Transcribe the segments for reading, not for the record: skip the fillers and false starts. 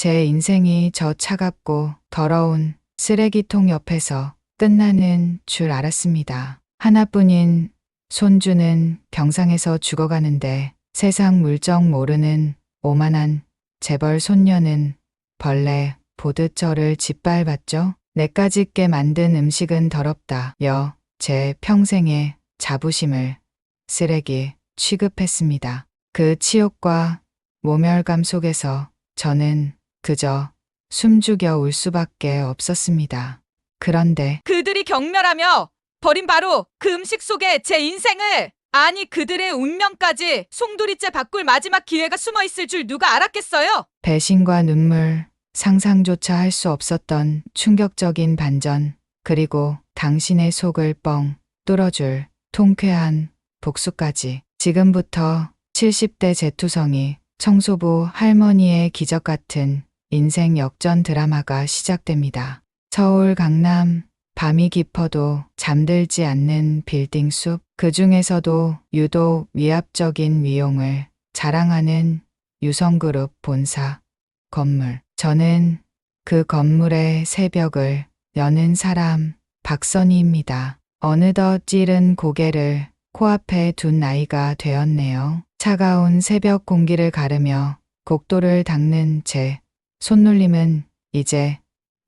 제 인생이 저 차갑고 더러운 쓰레기통 옆에서 끝나는 줄 알았습니다. 하나뿐인 손주는 병상에서 죽어가는데 세상 물정 모르는 오만한 재벌 손녀는 벌레 보듯 저를 짓밟았죠. 내까짓게 만든 음식은 더럽다. 제 평생의 자부심을 쓰레기 취급했습니다. 그 치욕과 모멸감 속에서 저는 그저 숨죽여 울 수밖에 없었습니다. 그런데 그들이 경멸하며 버린 바로 그 음식 속에 제 인생을, 아니 그들의 운명까지 송두리째 바꿀 마지막 기회가 숨어 있을 줄 누가 알았겠어요? 배신과 눈물, 상상조차 할 수 없었던 충격적인 반전, 그리고 당신의 속을 뻥 뚫어줄 통쾌한 복수까지. 지금부터 70대 재투성이 청소부 할머니의 기적 같은 인생 역전 드라마가 시작됩니다. 서울 강남, 밤이 깊어도 잠들지 않는 빌딩 숲, 그 중에서도 유독 위압적인 위용을 자랑하는 유성그룹 본사 건물. 저는 그 건물의 새벽을 여는 사람 박선희입니다. 어느덧 찌른 고개를 코앞에 둔 나이가 되었네요. 차가운 새벽 공기를 가르며 곡도를 닦는 제 손놀림은 이제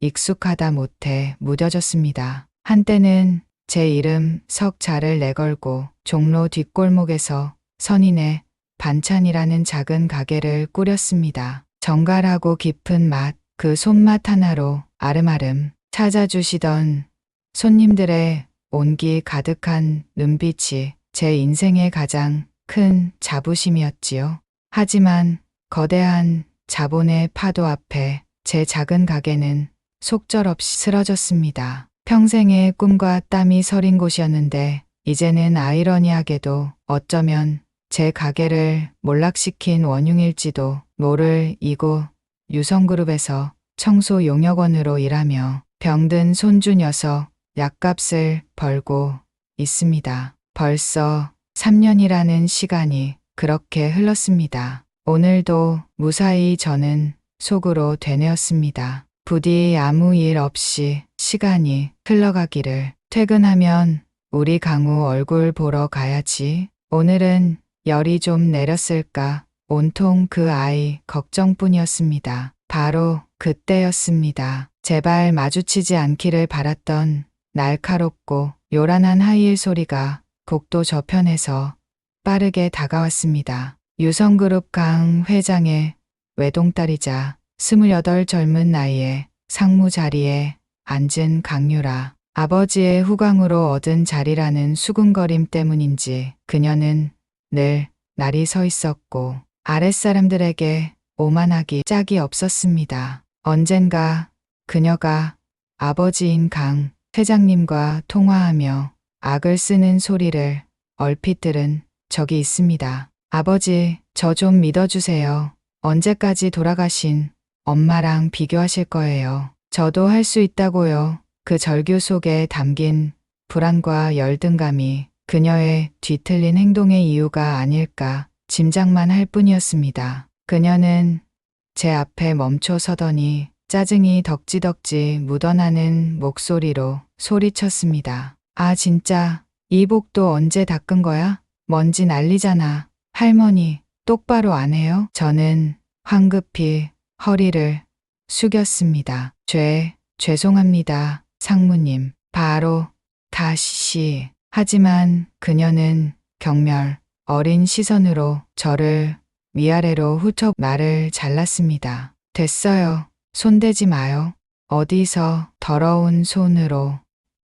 익숙하다 못해 무뎌졌습니다. 한때는 제 이름 석자를 내걸고 종로 뒷골목에서 선인의 반찬이라는 작은 가게를 꾸렸습니다. 정갈하고 깊은 맛, 그 손맛 하나로 아름아름 찾아주시던 손님들의 온기 가득한 눈빛이 제 인생의 가장 큰 자부심이었지요. 하지만 거대한 자본의 파도 앞에 제 작은 가게는 속절없이 쓰러졌습니다. 평생의 꿈과 땀이 서린 곳이었는데 이제는 아이러니하게도 어쩌면 제 가게를 몰락시킨 원흉일지도 모를 이곳 유성그룹에서 청소 용역원으로 일하며 병든 손주 녀석 약값을 벌고 있습니다. 벌써 3년이라는 시간이 그렇게 흘렀습니다. 오늘도 무사히 저는 속으로 되뇌었습니다. 부디 아무 일 없이 시간이 흘러가기를. 퇴근하면 우리 강우 얼굴 보러 가야지. 오늘은 열이 좀 내렸을까? 온통 그 아이 걱정뿐이었습니다. 바로 그때였습니다. 제발 마주치지 않기를 바랐던 날카롭고 요란한 하이힐 소리가 곡도 저편에서 빠르게 다가왔습니다. 유성그룹 강 회장의 외동딸이자 28 젊은 나이에 상무 자리에 앉은 강유라. 아버지의 후광으로 얻은 자리라는 수군거림 때문인지 그녀는 늘 날이 서 있었고 아랫사람들에게 오만하기 짝이 없었습니다. 언젠가 그녀가 아버지인 강 회장님과 통화하며 악을 쓰는 소리를 얼핏 들은 적이 있습니다. 아버지, 저 좀 믿어주세요. 언제까지 돌아가신 엄마랑 비교하실 거예요. 저도 할 수 있다고요. 그 절규 속에 담긴 불안과 열등감이 그녀의 뒤틀린 행동의 이유가 아닐까 짐작만 할 뿐이었습니다. 그녀는 제 앞에 멈춰 서더니 짜증이 덕지덕지 묻어나는 목소리로 소리쳤습니다. 아, 진짜 이 복도 언제 닦은 거야? 먼지 난리잖아. 할머니, 똑바로 안 해요? 저는 황급히 허리를 숙였습니다. 죄송합니다, 상무님. 바로 다시. 하지만 그녀는 경멸 어린 시선으로 저를 위아래로 훑어 말을 잘랐습니다. 됐어요. 손대지 마요. 어디서 더러운 손으로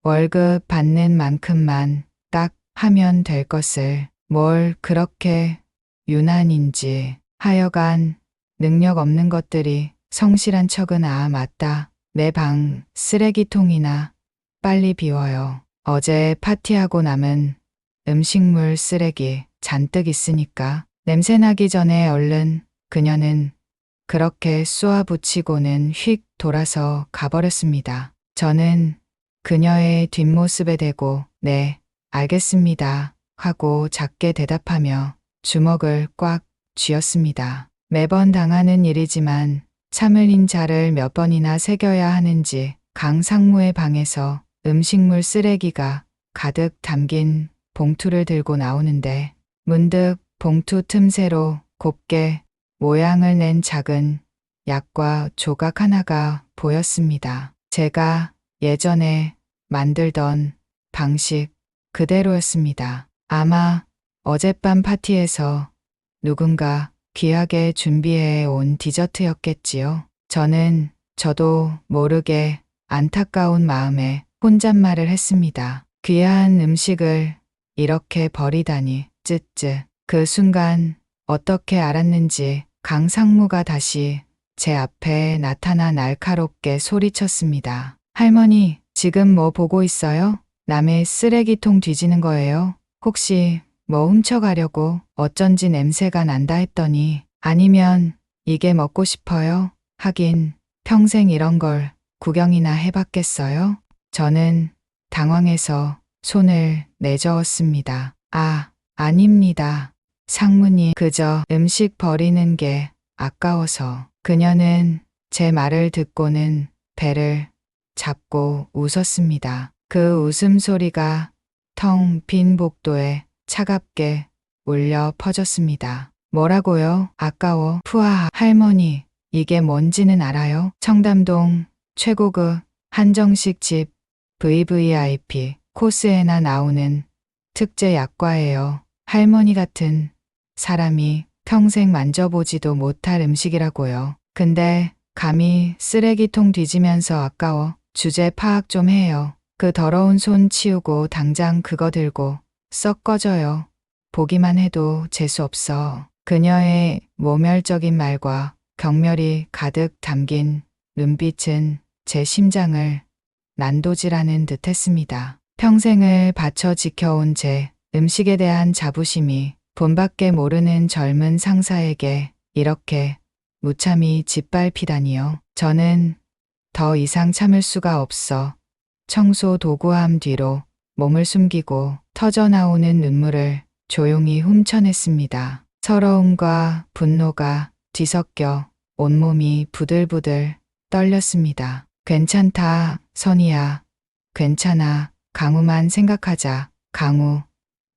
월급 받는 만큼만 딱 하면 될 것을 뭘 그렇게 유난인지. 하여간 능력 없는 것들이 성실한 척은 아 맞다. 내 방 쓰레기통이나 빨리 비워요. 어제 파티하고 남은 음식물 쓰레기 잔뜩 있으니까 냄새나기 전에 얼른. 그녀는 그렇게 쏘아붙이고는 휙 돌아서 가버렸습니다. 저는 그녀의 뒷모습에 대고 네, 알겠습니다 하고 작게 대답하며 주먹을 꽉 쥐었습니다. 매번 당하는 일이지만 참을 인자를 몇 번이나 새겨야 하는지 강 상무의 방에서 음식물 쓰레기가 가득 담긴 봉투를 들고 나오는데 문득 봉투 틈새로 곱게 모양을 낸 작은 약과 조각 하나가 보였습니다. 제가 예전에 만들던 방식 그대로였습니다. 아마 어젯밤 파티에서 누군가 귀하게 준비해 온 디저트였겠지요. 저도 모르게 안타까운 마음에 혼잣말을 했습니다. 귀한 음식을 이렇게 버리다니, 쯧쯧. 그 순간 어떻게 알았는지 강 상무가 다시 제 앞에 나타나 날카롭게 소리쳤습니다. 할머니, 지금 뭐 보고 있어요? 남의 쓰레기통 뒤지는 거예요? 혹시 뭐 훔쳐가려고 어쩐지 냄새가 난다 했더니 아니면 이게 먹고 싶어요? 하긴 평생 이런 걸 구경이나 해봤겠어요? 저는 당황해서 손을 내저었습니다. 아닙니다. 상무님, 그저 음식 버리는 게 아까워서. 그녀는 제 말을 듣고는 배를 잡고 웃었습니다. 그 웃음소리가 텅 빈 복도에 차갑게 울려 퍼졌습니다. 뭐라고요? 아까워. 푸아하. 할머니, 이게 뭔지는 알아요? 청담동 최고급 한정식 집 VVIP 코스에나 나오는 특제 약과예요. 할머니 같은 사람이 평생 만져보지도 못할 음식이라고요. 근데 감히 쓰레기통 뒤지면서 아까워. 주제 파악 좀 해요. 그 더러운 손 치우고 당장 그거 들고 썩 꺼져요. 보기만 해도 재수없어. 그녀의 모멸적인 말과 경멸이 가득 담긴 눈빛은 제 심장을 난도질하는 듯 했습니다. 평생을 바쳐 지켜온 제 음식에 대한 자부심이 본밖에 모르는 젊은 상사에게 이렇게 무참히 짓밟히다니요. 저는 더 이상 참을 수가 없어 청소 도구함 뒤로 몸을 숨기고 터져나오는 눈물을 조용히 훔쳐냈습니다. 서러움과 분노가 뒤섞여 온몸이 부들부들 떨렸습니다. 괜찮다, 선이야. 괜찮아. 강우만 생각하자. 강우.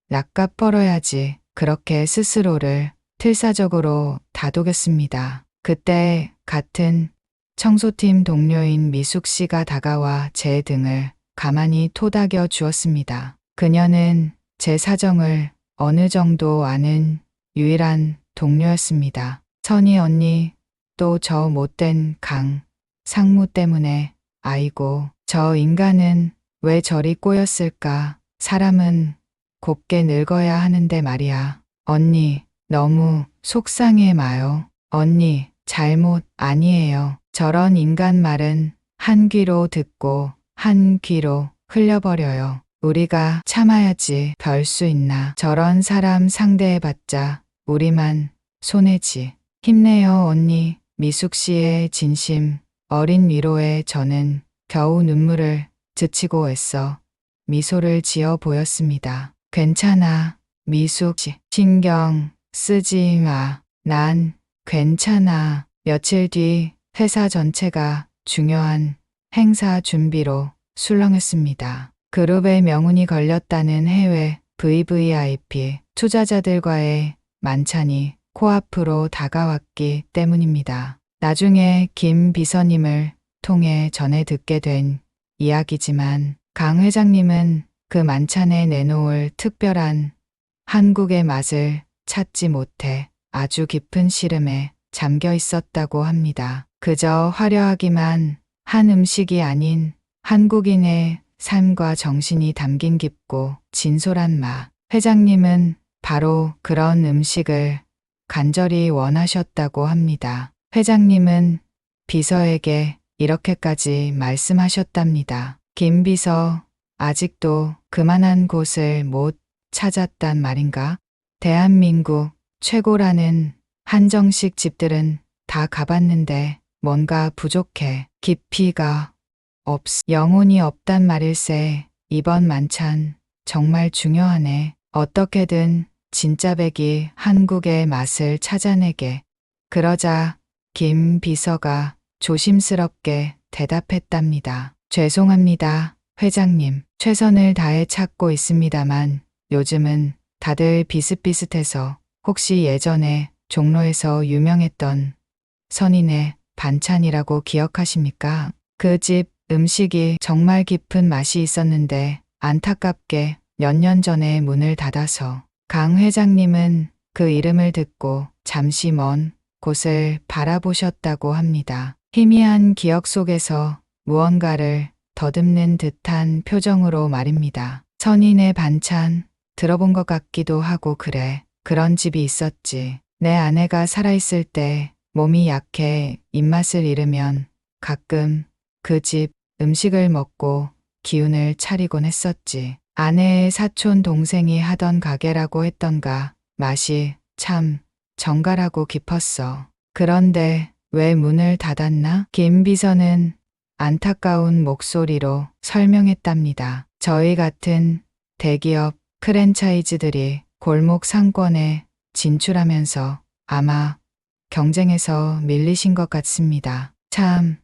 낯값 벌어야지. 그렇게 스스로를 필사적으로 다독였습니다. 그때 같은 청소팀 동료인 미숙 씨가 다가와 제 등을 가만히 토닥여 주었습니다. 그녀는 제 사정을 어느 정도 아는 유일한 동료였습니다. 선희 언니, 또 저 못된 강 상무 때문에 아이고, 저 인간은 왜 저리 꼬였을까? 사람은 곱게 늙어야 하는데 말이야. 언니, 너무 속상해 마요. 언니, 잘못 아니에요. 저런 인간 말은 한 귀로 듣고 한 귀로 흘려버려요. 우리가 참아야지 별 수 있나. 저런 사람 상대해봤자 우리만 손해지. 힘내요, 언니. 미숙 씨의 진심 어린 위로에 저는 겨우 눈물을 그치고 애써 미소를 지어 보였습니다. 괜찮아, 미숙 씨. 신경 쓰지 마. 난 괜찮아. 며칠 뒤 회사 전체가 중요한 행사 준비로 술렁했습니다. 그룹의 명운이 걸렸다는 해외 VVIP 투자자들과의 만찬이 코앞으로 다가왔기 때문입니다. 나중에 김 비서님을 통해 전해 듣게 된 이야기지만 강 회장님은 그 만찬에 내놓을 특별한 한국의 맛을 찾지 못해 아주 깊은 시름에 잠겨 있었다고 합니다. 그저 화려하기만 한 음식이 아닌 한국인의 삶과 정신이 담긴 깊고 진솔한 맛. 회장님은 바로 그런 음식을 간절히 원하셨다고 합니다. 회장님은 비서에게 이렇게까지 말씀하셨답니다. 김 비서, 아직도 그만한 곳을 못 찾았단 말인가? 대한민국 최고라는 한정식 집들은 다 가봤는데 뭔가 부족해. 깊이가 영혼이 없단 말일세. 이번 만찬 정말 중요하네. 어떻게든 진짜 백이 한국의 맛을 찾아내게. 그러자 김 비서가 조심스럽게 대답했답니다. 죄송합니다, 회장님. 최선을 다해 찾고 있습니다만 요즘은 다들 비슷비슷해서 혹시 예전에 종로에서 유명했던 선인의 반찬이라고 기억하십니까? 그 집 음식이 정말 깊은 맛이 있었는데 안타깝게 몇 년 전에 문을 닫아서 강 회장님은 그 이름을 듣고 잠시 먼 곳을 바라보셨다고 합니다. 희미한 기억 속에서 무언가를 더듬는 듯한 표정으로 말입니다. 선인의 반찬 들어본 것 같기도 하고 그래. 그런 집이 있었지. 내 아내가 살아있을 때 몸이 약해 입맛을 잃으면 가끔 그 집 음식을 먹고 기운을 차리곤 했었지. 아내의 사촌 동생이 하던 가게라고 했던가 맛이 참 정갈하고 깊었어. 그런데 왜 문을 닫았나? 김 비서는 안타까운 목소리로 설명했답니다. 저희 같은 대기업 프랜차이즈들이 골목 상권에 진출하면서 아마 경쟁에서 밀리신 것 같습니다. 참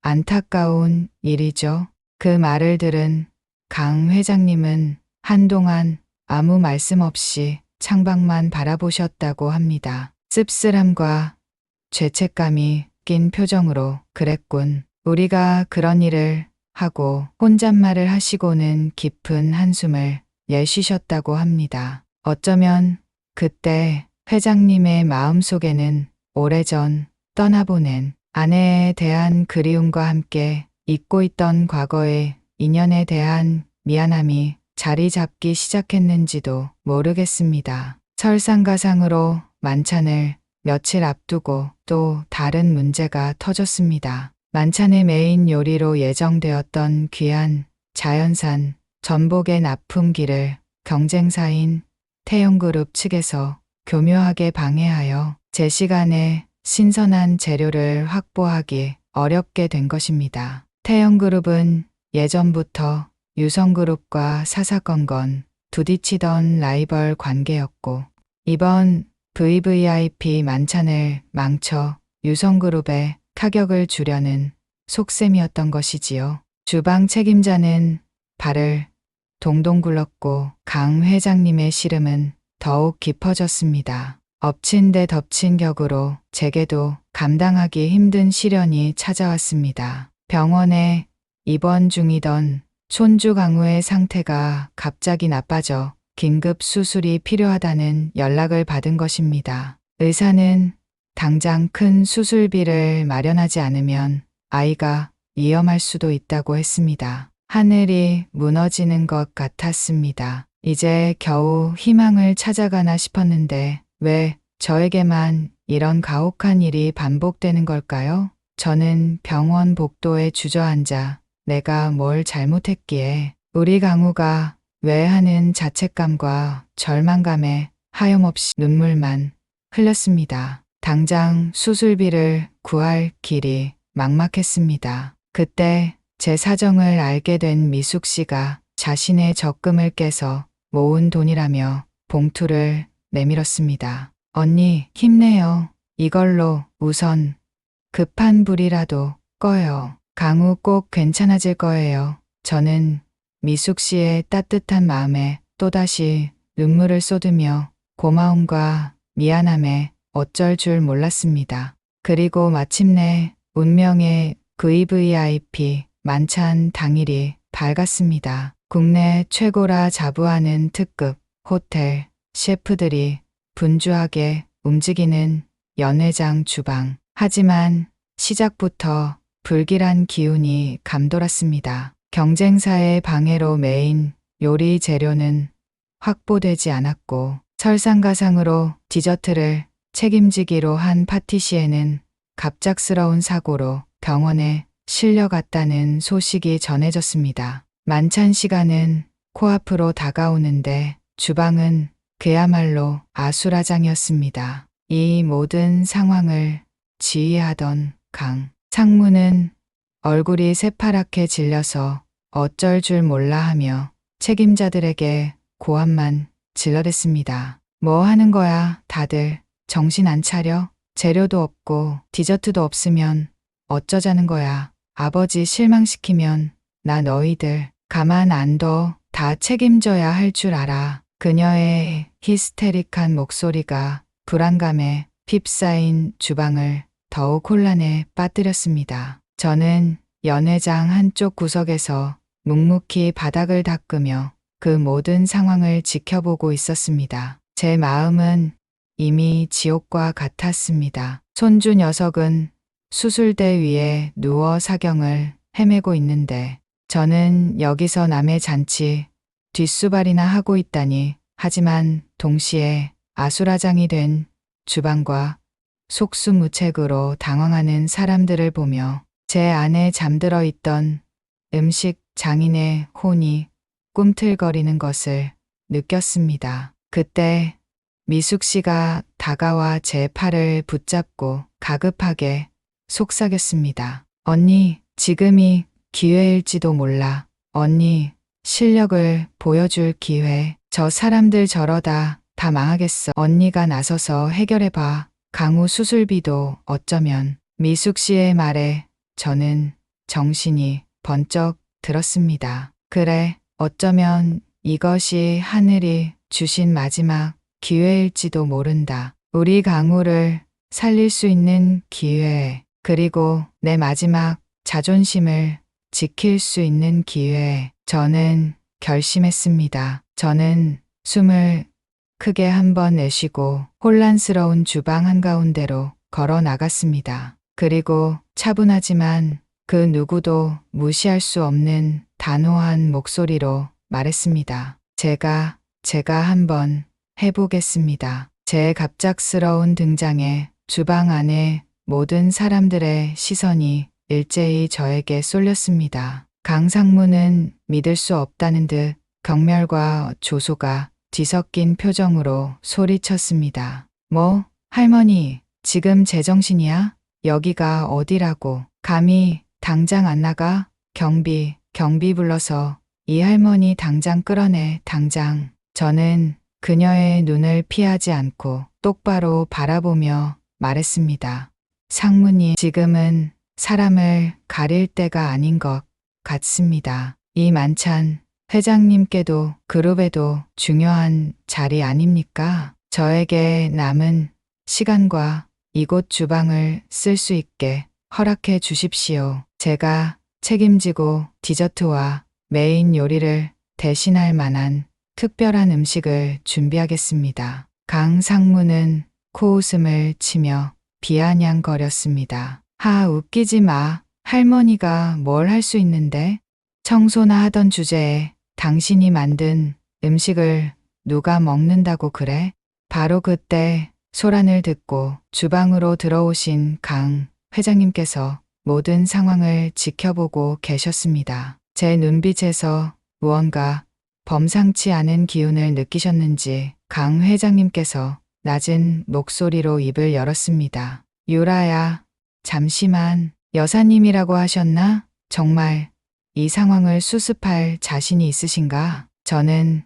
안타까운 일이죠. 그 말을 들은 강 회장님은 한동안 아무 말씀 없이 창밖만 바라보셨다고 합니다. 씁쓸함과 죄책감이 낀 표정으로 그랬군. 우리가 그런 일을 하고 혼잣말을 하시고는 깊은 한숨을 내쉬셨다고 합니다. 어쩌면 그때 회장님의 마음속에는 오래전 떠나보낸 아내에 대한 그리움과 함께 잊고 있던 과거의 인연에 대한 미안함이 자리 잡기 시작했는지도 모르겠습니다. 설상가상으로 만찬을 며칠 앞두고 또 다른 문제가 터졌습니다. 만찬의 메인 요리로 예정되었던 귀한 자연산 전복의 납품기를 경쟁사인 태영그룹 측에서 교묘하게 방해하여 제 시간에 신선한 재료를 확보하기 어렵게 된 것입니다. 태영그룹은 예전부터 유성그룹과 사사건건 부딪히던 라이벌 관계였고 이번 VVIP 만찬을 망쳐 유성그룹에 타격을 주려는 속셈이었던 것이지요. 주방 책임자는 발을 동동 굴렀고 강 회장님의 시름은 더욱 깊어졌습니다. 엎친 데 덮친 격으로 제게도 감당하기 힘든 시련이 찾아왔습니다. 병원에 입원 중이던 손주 강우의 상태가 갑자기 나빠져 긴급 수술이 필요하다는 연락을 받은 것입니다. 의사는 당장 큰 수술비를 마련하지 않으면 아이가 위험할 수도 있다고 했습니다. 하늘이 무너지는 것 같았습니다. 이제 겨우 희망을 찾아가나 싶었는데 왜 저에게만 이런 가혹한 일이 반복되는 걸까요? 저는 병원 복도에 주저앉아 내가 뭘 잘못했기에 우리 강우가 왜 하는 자책감과 절망감에 하염없이 눈물만 흘렸습니다. 당장 수술비를 구할 길이 막막했습니다. 그때 제 사정을 알게 된 미숙 씨가 자신의 적금을 깨서 모은 돈이라며 봉투를 내밀었습니다. 언니, 힘내요. 이걸로 우선 급한 불이라도 꺼요. 강우 꼭 괜찮아질 거예요. 저는 미숙 씨의 따뜻한 마음에 또다시 눈물을 쏟으며 고마움과 미안함에 어쩔 줄 몰랐습니다. 그리고 마침내 운명의 VVIP 만찬 당일이 밝았습니다. 국내 최고라 자부하는 특급 호텔 셰프들이 분주하게 움직이는 연회장 주방. 하지만 시작부터 불길한 기운이 감돌았습니다. 경쟁사의 방해로 메인 요리 재료는 확보되지 않았고 설상가상으로 디저트를 책임지기로 한 파티시에는 갑작스러운 사고로 병원에 실려갔다는 소식이 전해졌습니다. 만찬 시간은 코앞으로 다가오는데 주방은 그야말로 아수라장이었습니다. 이 모든 상황을 지휘하던 강 상무는 얼굴이 새파랗게 질려서 어쩔 줄 몰라 하며 책임자들에게 고함만 질러댔습니다. 뭐 하는 거야, 다들. 정신 안 차려? 재료도 없고 디저트도 없으면 어쩌자는 거야. 아버지 실망시키면 나 너희들 가만 안 둬. 다 책임져야 할 줄 알아. 그녀의 히스테릭한 목소리가 불안감에 휩싸인 주방을 더욱 혼란에 빠뜨렸습니다. 저는 연회장 한쪽 구석에서 묵묵히 바닥을 닦으며 그 모든 상황을 지켜보고 있었습니다. 제 마음은 이미 지옥과 같았습니다. 손주 녀석은 수술대 위에 누워 사경을 헤매고 있는데 저는 여기서 남의 잔치 뒷수발이나 하고 있다니. 하지만 동시에 아수라장이 된 주방과 속수무책으로 당황하는 사람들을 보며 제 안에 잠들어 있던 음식 장인의 혼이 꿈틀거리는 것을 느꼈습니다. 그때 미숙 씨가 다가와 제 팔을 붙잡고 가급하게 속삭였습니다. 언니, 지금이 기회일지도 몰라. 언니, 실력을 보여줄 기회. 저 사람들 저러다 다 망하겠어. 언니가 나서서 해결해봐. 강우 수술비도 어쩌면. 미숙 씨의 말에 저는 정신이 번쩍 들었습니다. 그래, 어쩌면 이것이 하늘이 주신 마지막 기회일지도 모른다. 우리 강우를 살릴 수 있는 기회, 그리고 내 마지막 자존심을 지킬 수 있는 기회. 저는 결심했습니다. 저는 숨을 크게 한번 내쉬고 혼란스러운 주방 한가운데로 걸어 나갔습니다. 그리고 차분하지만 그 누구도 무시할 수 없는 단호한 목소리로 말했습니다. 제가 한번 해보겠습니다. 제 갑작스러운 등장에 주방 안에 모든 사람들의 시선이 일제히 저에게 쏠렸습니다. 강상무는 믿을 수 없다는 듯 경멸과 조소가 뒤섞인 표정으로 소리쳤습니다. 뭐, 할머니, 지금 제정신이야? 여기가 어디라고? 감히 당장 안 나가? 경비 불러서 이 할머니 당장 끌어내, 당장. 저는 그녀의 눈을 피하지 않고 똑바로 바라보며 말했습니다. 상무님, 지금은 사람을 가릴 때가 아닌 것 같습니다. 이 만찬 회장님께도 그룹에도 중요한 자리 아닙니까? 저에게 남은 시간과 이곳 주방을 쓸 수 있게 허락해 주십시오. 제가 책임지고 디저트와 메인 요리를 대신할 만한 특별한 음식을 준비하겠습니다. 강 상무는 코웃음을 치며 비아냥거렸습니다. 웃기지 마. 할머니가 뭘 할 수 있는데? 청소나 하던 주제에 당신이 만든 음식을 누가 먹는다고 그래? 바로 그때 소란을 듣고 주방으로 들어오신 강 회장님께서 모든 상황을 지켜보고 계셨습니다. 제 눈빛에서 무언가 범상치 않은 기운을 느끼셨는지 강 회장님께서 낮은 목소리로 입을 열었습니다. 유라야, 잠시만. 여사님이라고 하셨나? 정말 이 상황을 수습할 자신이 있으신가? 저는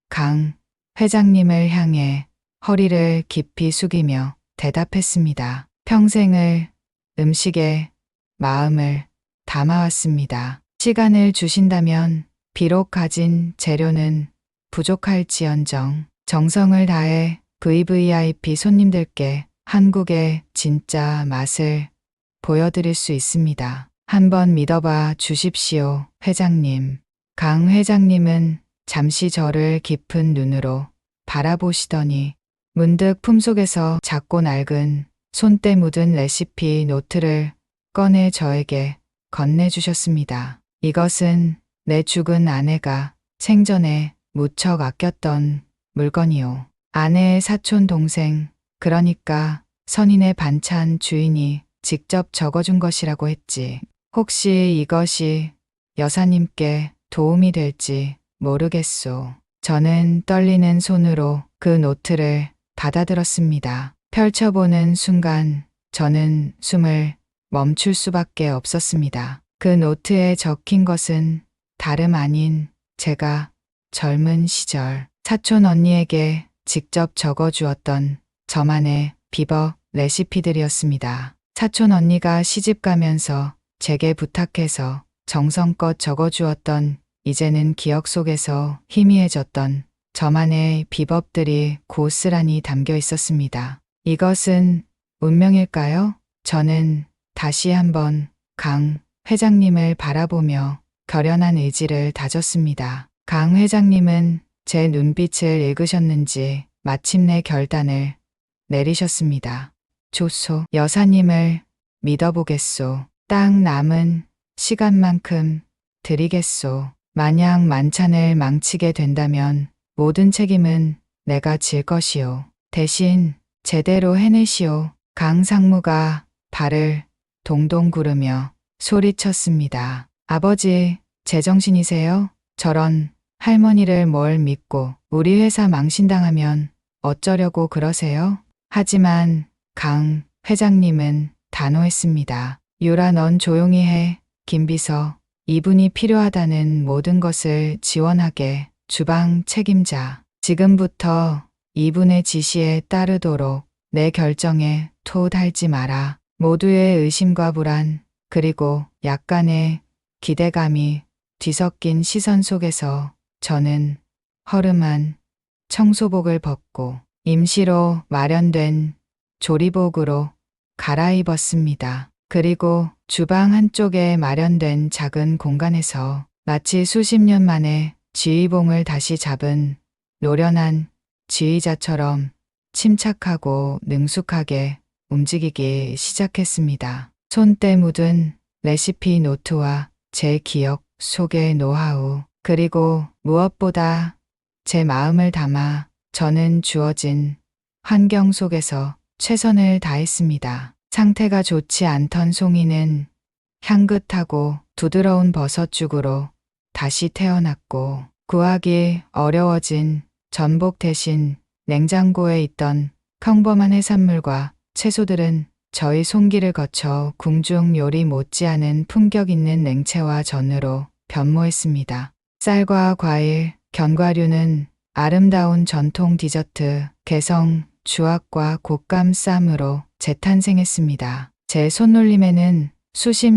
강 회장님을 향해 허리를 깊이 숙이며 대답했습니다. 평생을 음식에 마음을 담아왔습니다. 시간을 주신다면 비록 가진 재료는 부족할지언정 정성을 다해 VVIP 손님들께 한국의 진짜 맛을 보여드릴 수 있습니다. 한번 믿어봐 주십시오, 회장님. 강 회장님은 잠시 저를 깊은 눈으로 바라보시더니 문득 품속에서 작고 낡은 손때 묻은 레시피 노트를 꺼내 저에게 건네주셨습니다. 이것은 내 죽은 아내가 생전에 무척 아꼈던 물건이요. 아내의 사촌 동생, 그러니까 선인의 반찬 주인이 직접 적어준 것이라고 했지. 혹시 이것이 여사님께 도움이 될지 모르겠소. 저는 떨리는 손으로 그 노트를 받아들었습니다. 펼쳐보는 순간 저는 숨을 멈출 수밖에 없었습니다. 그 노트에 적힌 것은 다름 아닌 제가 젊은 시절 사촌 언니에게 직접 적어주었던 저만의 비법 레시피들이었습니다. 사촌 언니가 시집 가면서 제게 부탁해서 정성껏 적어주었던, 이제는 기억 속에서 희미해졌던 저만의 비법들이 고스란히 담겨 있었습니다. 이것은 운명일까요? 저는 다시 한번 강 회장님을 바라보며 결연한 의지를 다졌습니다. 강 회장님은 제 눈빛을 읽으셨는지 마침내 결단을 내리셨습니다. 좋소. 여사님을 믿어보겠소. 딱 남은 시간만큼 드리겠소. 만약 만찬을 망치게 된다면 모든 책임은 내가 질 것이오. 대신 제대로 해내시오. 강 상무가 발을 동동 구르며 소리쳤습니다. 아버지, 제정신이세요? 저런 할머니를 뭘 믿고 우리 회사 망신당하면 어쩌려고 그러세요? 하지만 강 회장님은 단호했습니다. 유라, 넌 조용히 해. 김비서, 이분이 필요하다는 모든 것을 지원하게. 주방 책임자, 지금부터 이분의 지시에 따르도록. 내 결정에 토달지 마라. 모두의 의심과 불안, 그리고 약간의 기대감이 뒤섞인 시선 속에서 저는 허름한 청소복을 벗고 임시로 마련된 조리복으로 갈아입었습니다. 그리고 주방 한쪽에 마련된 작은 공간에서 마치 수십 년 만에 지휘봉을 다시 잡은 노련한 지휘자처럼 침착하고 능숙하게 움직이기 시작했습니다. 손때 묻은 레시피 노트와 제 기억 속의 노하우, 그리고 무엇보다 제 마음을 담아 저는 주어진 환경 속에서 최선을 다했습니다. 상태가 좋지 않던 송이는 향긋하고 부드러운 버섯죽으로 다시 태어났고, 구하기 어려워진 전복 대신 냉장고에 있던 평범한 해산물과 채소들은 저희 손길을 거쳐 궁중 요리 못지않은 품격 있는 냉채와 전으로 변모했습니다. 쌀과 과일, 견과류는 아름다운 전통 디저트, 개성, 주악과 곶감 쌈으로 재탄생했습니다. 제 손놀림에는 수십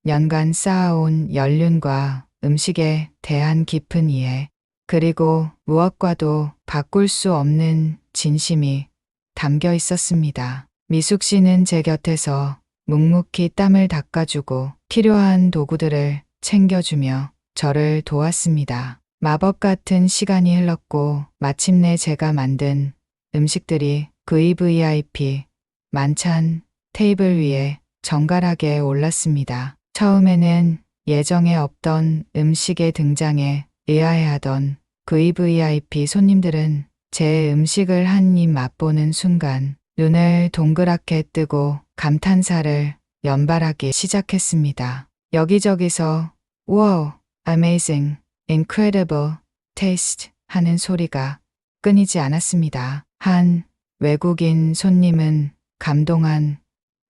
년간 쌓아온 연륜과 음식에 대한 깊은 이해, 그리고 무엇과도 바꿀 수 없는 진심이 담겨 있었습니다. 미숙 씨는 제 곁에서 묵묵히 땀을 닦아주고 필요한 도구들을 챙겨주며 저를 도왔습니다. 마법 같은 시간이 흘렀고 마침내 제가 만든 음식들이 VVIP 만찬 테이블 위에 정갈하게 올랐습니다. 처음에는 예정에 없던 음식의 등장에 의아해하던 VVIP 손님들은 제 음식을 한 입 맛보는 순간 눈을 동그랗게 뜨고 감탄사를 연발하기 시작했습니다. 여기저기서 wow, amazing, incredible, taste 하는 소리가 끊이지 않았습니다. 한 외국인 손님은 감동한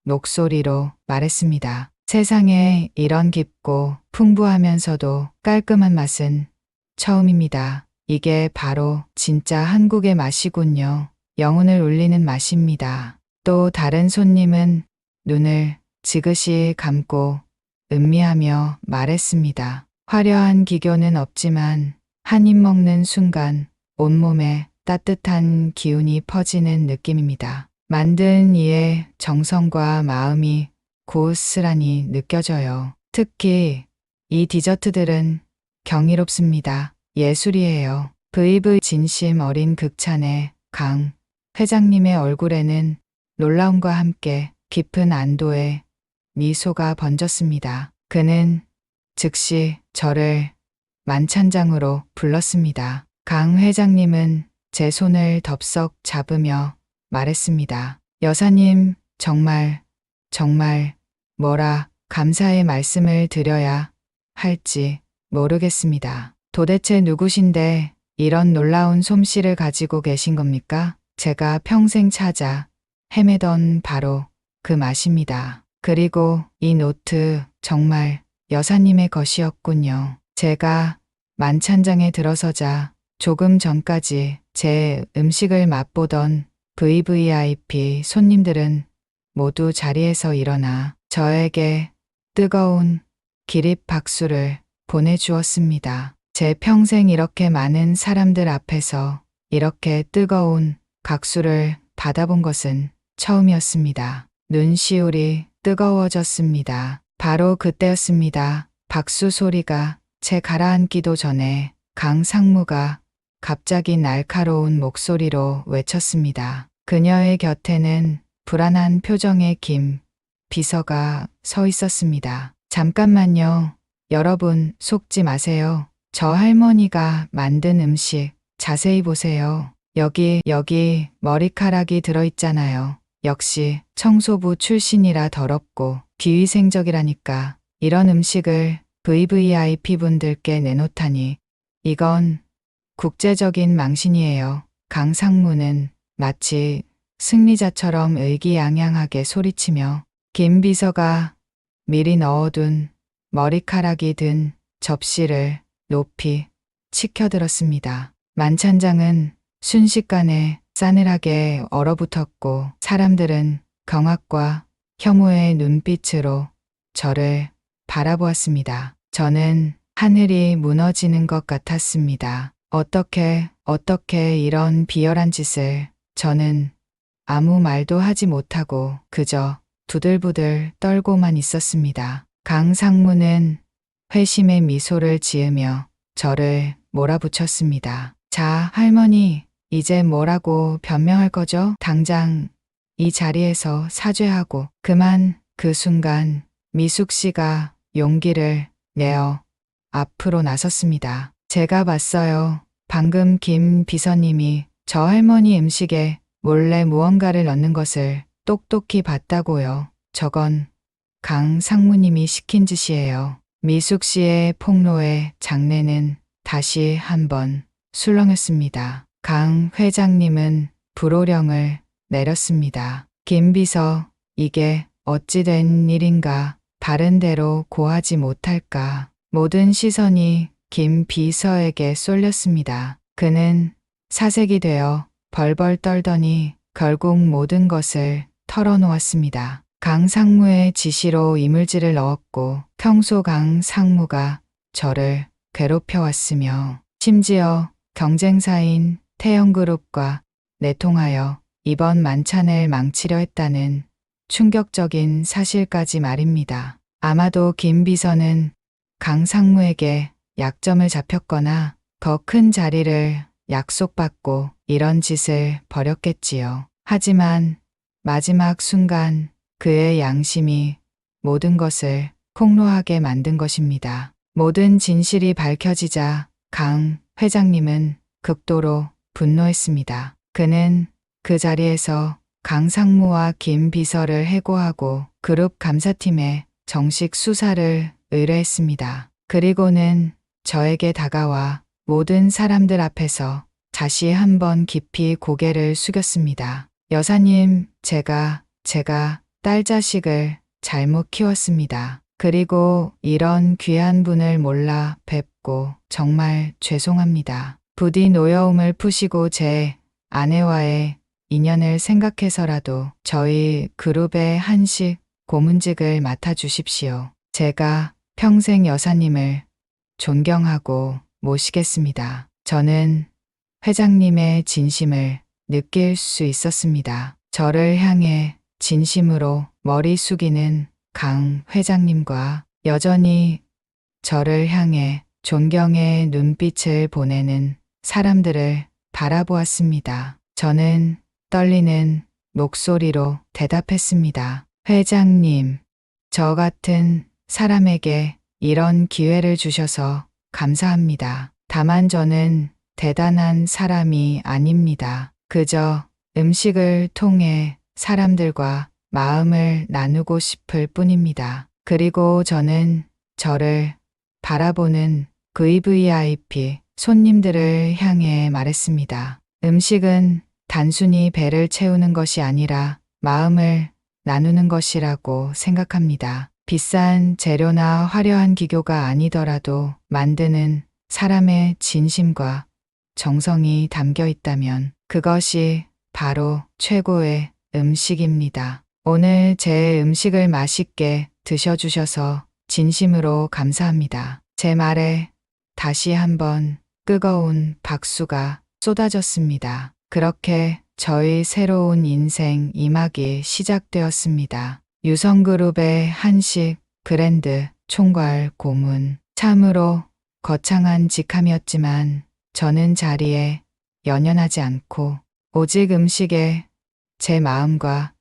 목소리로 말했습니다. 세상에 이런 깊고 풍부하면서도 깔끔한 맛은 처음입니다. 이게 바로 진짜 한국의 맛이군요. 영혼을 울리는 맛입니다. 또 다른 손님은 눈을 지그시 감고 음미하며 말했습니다. 화려한 기교는 없지만 한 입 먹는 순간 온몸에 따뜻한 기운이 퍼지는 느낌입니다. 만든 이의 정성과 마음이 고스란히 느껴져요. 특히 이 디저트들은 경이롭습니다. 예술이에요. VV 진심 어린 극찬에 강 회장님의 얼굴에는 놀라움과 함께 깊은 안도의 미소가 번졌습니다. 그는 즉시 저를 만찬장으로 불렀습니다. 강 회장님은 제 손을 덥석 잡으며 말했습니다. 여사님, 정말 뭐라 감사의 말씀을 드려야 할지 모르겠습니다. 도대체 누구신데 이런 놀라운 솜씨를 가지고 계신 겁니까? 제가 평생 찾아 헤매던 바로 그 맛입니다. 그리고 이 노트 정말 여사님의 것이었군요. 제가 만찬장에 들어서자 조금 전까지 제 음식을 맛보던 VVIP 손님들은 모두 자리에서 일어나 저에게 뜨거운 기립 박수를 보내주었습니다. 제 평생 이렇게 많은 사람들 앞에서 이렇게 뜨거운 박수를 받아본 것은 처음이었습니다. 눈시울이 뜨거워졌습니다. 바로 그때였습니다. 박수 소리가 채 가라앉기도 전에 강상무가 갑자기 날카로운 목소리로 외쳤습니다. 그녀의 곁에는 불안한 표정의 김 비서가 서 있었습니다. 잠깐만요. 여러분 속지 마세요. 저 할머니가 만든 음식 자세히 보세요. 여기 머리카락이 들어있잖아요. 역시 청소부 출신이라 더럽고 비위생적이라니까. 이런 음식을 VVIP 분들께 내놓다니 이건 국제적인 망신이에요. 강상무는 마치 승리자처럼 의기양양하게 소리치며 김 비서가 미리 넣어둔 머리카락이 든 접시를 높이 치켜들었습니다. 만찬장은 순식간에 싸늘하게 얼어붙었고 사람들은 경악과 혐오의 눈빛으로 저를 바라보았습니다. 저는 하늘이 무너지는 것 같았습니다. 어떻게 이런 비열한 짓을. 저는 아무 말도 하지 못하고 그저 부들부들 떨고만 있었습니다. 강상무는 회심의 미소를 지으며 저를 몰아붙였습니다. 자, 할머니, 이제 뭐라고 변명할 거죠? 당장 이 자리에서 사죄하고 그만. 그 순간 미숙 씨가 용기를 내어 앞으로 나섰습니다. 제가 봤어요. 방금 김 비서님이 저 할머니 음식에 몰래 무언가를 넣는 것을 똑똑히 봤다고요. 저건 강 상무님이 시킨 짓이에요. 미숙 씨의 폭로에 장내는 다시 한번 술렁였습니다. 강 회장님은 불호령을 내렸습니다. 김 비서, 이게 어찌된 일인가? 바른대로 고하지 못할까? 모든 시선이 김 비서에게 쏠렸습니다. 그는 사색이 되어 벌벌 떨더니 결국 모든 것을 털어놓았습니다. 강 상무의 지시로 이물질을 넣었고 평소 강 상무가 저를 괴롭혀왔으며 심지어 경쟁사인 태영그룹과 내통하여 이번 만찬을 망치려 했다는 충격적인 사실까지 말입니다. 아마도 김 비서는 강 상무에게 약점을 잡혔거나 더 큰 자리를 약속받고 이런 짓을 벌였겠지요. 하지만 마지막 순간 그의 양심이 모든 것을 폭로하게 만든 것입니다. 모든 진실이 밝혀지자 강 회장님은 극도로 분노했습니다. 그는 그 자리에서 강 상무와 김 비서를 해고하고 그룹 감사팀에 정식 수사를 의뢰했습니다. 그리고는 저에게 다가와 모든 사람들 앞에서 다시 한번 깊이 고개를 숙였습니다. 여사님, 제가 딸 자식을 잘못 키웠습니다. 그리고 이런 귀한 분을 몰라 뵙고 정말 죄송합니다. 부디 노여움을 푸시고 제 아내와의 인연을 생각해서라도 저희 그룹의 한식 고문직을 맡아주십시오. 제가 평생 여사님을 존경하고 모시겠습니다. 저는 회장님의 진심을 느낄 수 있었습니다. 저를 향해 진심으로 머리 숙이는 강 회장님과 여전히 저를 향해 존경의 눈빛을 보내는 사람들을 바라보았습니다. 저는 떨리는 목소리로 대답했습니다. 회장님, 저 같은 사람에게 이런 기회를 주셔서 감사합니다. 다만 저는 대단한 사람이 아닙니다. 그저 음식을 통해 사람들과 마음을 나누고 싶을 뿐입니다. 그리고 저는 저를 바라보는 VVIP 손님들을 향해 말했습니다. 음식은 단순히 배를 채우는 것이 아니라 마음을 나누는 것이라고 생각합니다. 비싼 재료나 화려한 기교가 아니더라도 만드는 사람의 진심과 정성이 담겨 있다면 그것이 바로 최고의 음식입니다. 오늘 제 음식을 맛있게 드셔주셔서 진심으로 감사합니다. 제 말에 다시 한번 뜨거운 박수가 쏟아졌습니다. 그렇게 저희 새로운 인생 2막이 시작되었습니다. 유성그룹의 한식 브랜드 총괄 고문. 참으로 거창한 직함이었지만 저는 자리에 연연하지 않고 오직 음식에 제 마음과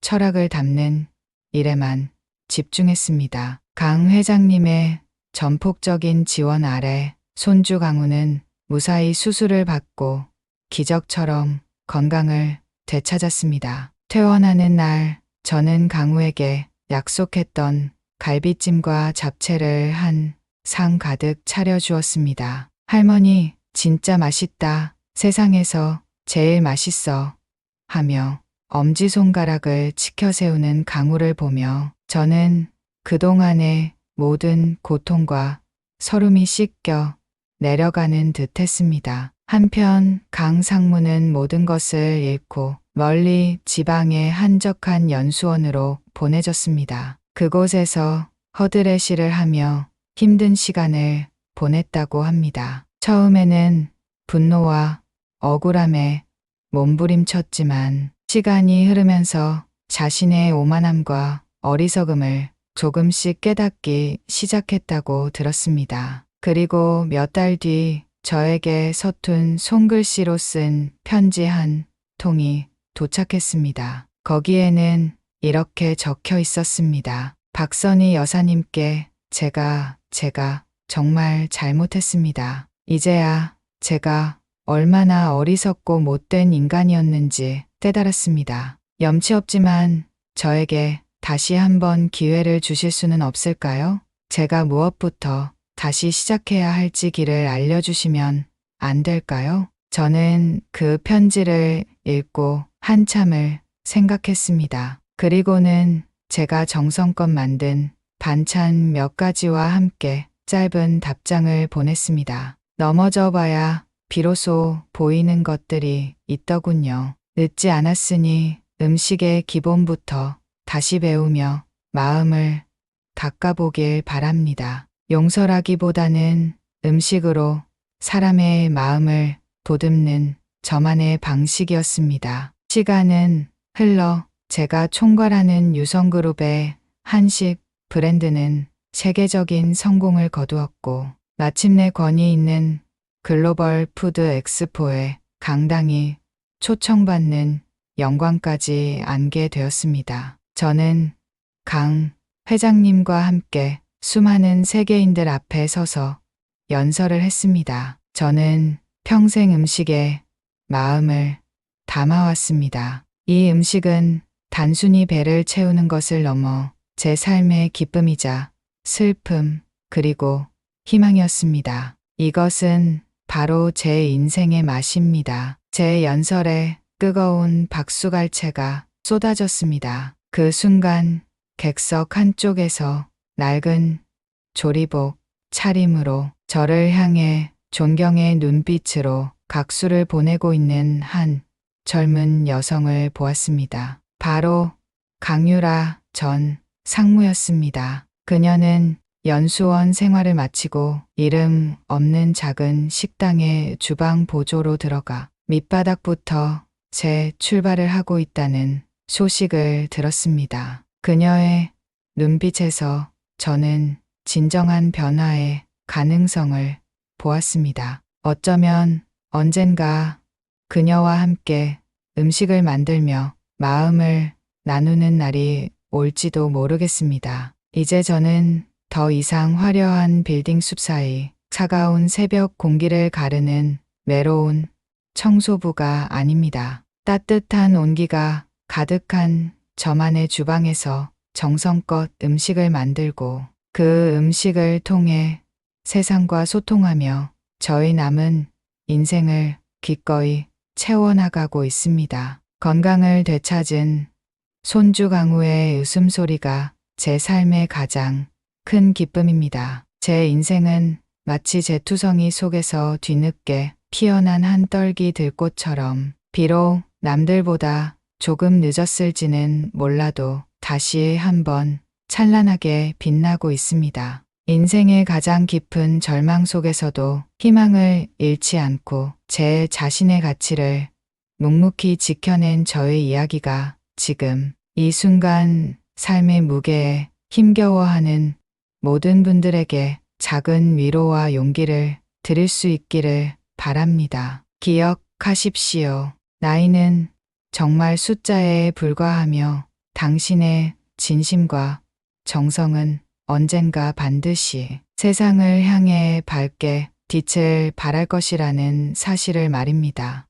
철학을 담는 일에만 집중했습니다. 강 회장님의 전폭적인 지원 아래 손주 강우는 무사히 수술을 받고 기적처럼 건강을 되찾았습니다. 퇴원하는 날 저는 강우에게 약속했던 갈비찜과 잡채를 한 상 가득 차려주었습니다. 할머니, 진짜 맛있다. 세상에서 제일 맛있어. 하며 엄지손가락을 치켜세우는 강우를 보며 저는 그동안의 모든 고통과 서름이 씻겨 내려가는 듯 했습니다. 한편 강 상무는 모든 것을 잃고 멀리 지방의 한적한 연수원으로 보내졌습니다. 그곳에서 허드레시를 하며 힘든 시간을 보냈다고 합니다. 처음에는 분노와 억울함에 몸부림쳤지만 시간이 흐르면서 자신의 오만함과 어리석음을 조금씩 깨닫기 시작했다고 들었습니다. 그리고 몇 달 뒤 저에게 서툰 손글씨로 쓴 편지 한 통이 도착했습니다. 거기에는 이렇게 적혀 있었습니다. 박선희 여사님께 제가 정말 잘못했습니다. 이제야 제가 얼마나 어리석고 못된 인간이었는지 깨달았습니다. 염치 없지만 저에게 다시 한번 기회를 주실 수는 없을까요? 제가 무엇부터 다시 시작해야 할지 길을 알려주시면 안 될까요? 저는 그 편지를 읽고 한참을 생각했습니다. 그리고는 제가 정성껏 만든 반찬 몇 가지와 함께 짧은 답장을 보냈습니다. 넘어져 봐야 비로소 보이는 것들이 있더군요. 늦지 않았으니 음식의 기본부터 다시 배우며 마음을 닦아보길 바랍니다. 용서라기보다는 음식으로 사람의 마음을 보듬는 저만의 방식이었습니다. 시간은 흘러 제가 총괄하는 유성그룹의 한식 브랜드는 세계적인 성공을 거두었고 마침내 권위 있는 글로벌 푸드 엑스포에 강당이 초청받는 영광까지 안게 되었습니다. 저는 강 회장님과 함께 수많은 세계인들 앞에 서서 연설을 했습니다. 저는 평생 음식에 마음을 담아왔습니다. 이 음식은 단순히 배를 채우는 것을 넘어 제 삶의 기쁨이자 슬픔 그리고 희망이었습니다. 이것은 바로 제 인생의 맛입니다. 제 연설에 뜨거운 박수갈채가 쏟아졌습니다. 그 순간 객석 한쪽에서 낡은 조리복 차림으로 저를 향해 존경의 눈빛으로 각수를 보내고 있는 한 젊은 여성을 보았습니다. 바로 강유라 전 상무였습니다. 그녀는 연수원 생활을 마치고 이름 없는 작은 식당의 주방 보조로 들어가 밑바닥부터 재 출발을 하고 있다는 소식을 들었습니다. 그녀의 눈빛에서 저는 진정한 변화의 가능성을 보았습니다. 어쩌면 언젠가 그녀와 함께 음식을 만들며 마음을 나누는 날이 올지도 모르겠습니다. 이제 저는 더 이상 화려한 빌딩 숲 사이 차가운 새벽 공기를 가르는 외로운 청소부가 아닙니다. 따뜻한 온기가 가득한 저만의 주방에서 정성껏 음식을 만들고 그 음식을 통해 세상과 소통하며 저의 남은 인생을 기꺼이 채워나가고 있습니다. 건강을 되찾은 손주 강우의 웃음소리가 제 삶의 가장 큰 기쁨입니다. 제 인생은 마치 제투성이 속에서 뒤늦게 피어난 한 떨기 들꽃처럼 비록 남들보다 조금 늦었을지는 몰라도 다시 한번 찬란하게 빛나고 있습니다. 인생의 가장 깊은 절망 속에서도 희망을 잃지 않고 제 자신의 가치를 묵묵히 지켜낸 저의 이야기가 지금 이 순간 삶의 무게에 힘겨워하는 모든 분들에게 작은 위로와 용기를 드릴 수 있기를 바랍니다. 기억하십시오. 나이는 정말 숫자에 불과하며 당신의 진심과 정성은 언젠가 반드시 세상을 향해 밝게 빛을 발할 것이라는 사실을 말입니다.